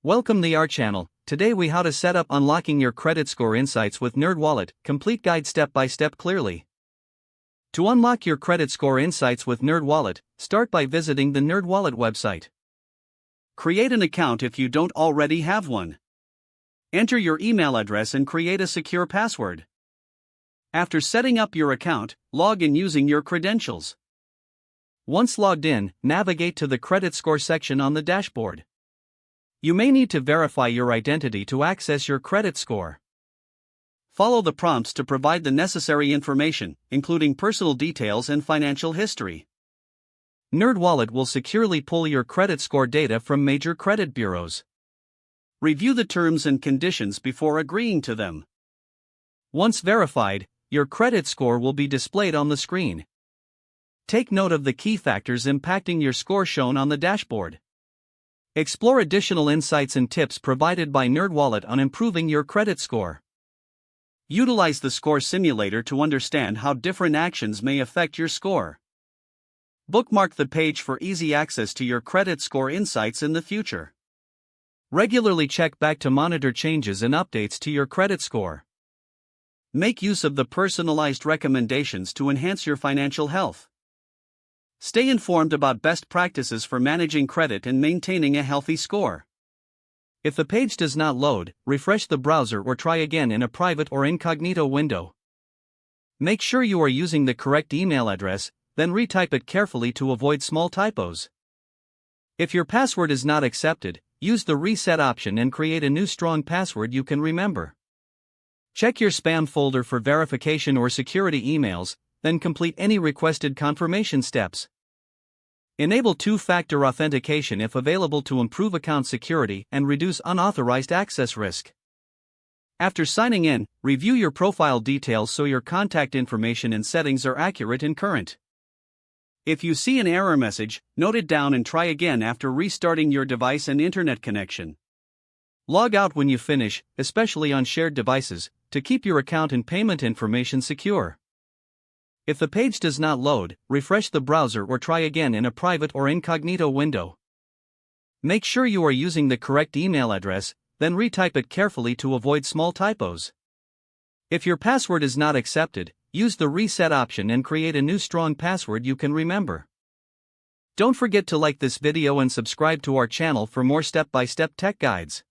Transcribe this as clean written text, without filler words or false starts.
Welcome to our channel. Today we how to set up unlocking your credit score insights with NerdWallet, complete guide step by step clearly. To unlock your credit score insights with NerdWallet, start by visiting the NerdWallet website. Create an account if you don't already have one. Enter your email address and create a secure password. After setting up your account, log in using your credentials. Once logged in, navigate to the credit score section on the dashboard. You may need to verify your identity to access your credit score. Follow the prompts to provide the necessary information, including personal details and financial history. NerdWallet will securely pull your credit score data from major credit bureaus. Review the terms and conditions before agreeing to them. Once verified, your credit score will be displayed on the screen. Take note of the key factors impacting your score shown on the dashboard. Explore additional insights and tips provided by NerdWallet on improving your credit score. Utilize the score simulator to understand how different actions may affect your score. Bookmark the page for easy access to your credit score insights in the future. Regularly check back to monitor changes and updates to your credit score. Make use of the personalized recommendations to enhance your financial health. Stay informed about best practices for managing credit and maintaining a healthy score. If the page does not load, refresh the browser or try again in a private or incognito window. Make sure you are using the correct email address, then retype it carefully to avoid small typos. If your password is not accepted, use the reset option and create a new strong password you can remember. Check your spam folder for verification or security emails, then complete any requested confirmation steps. Enable two-factor authentication if available to improve account security and reduce unauthorized access risk. After signing in, review your profile details so your contact information and settings are accurate and current. If you see an error message, note it down and try again after restarting your device and internet connection. Log out when you finish, especially on shared devices, to keep your account and payment information secure. If the page does not load, refresh the browser or try again in a private or incognito window. Make sure you are using the correct email address, then retype it carefully to avoid small typos. If your password is not accepted, use the reset option and create a new strong password you can remember. Don't forget to like this video and subscribe to our channel for more step-by-step tech guides.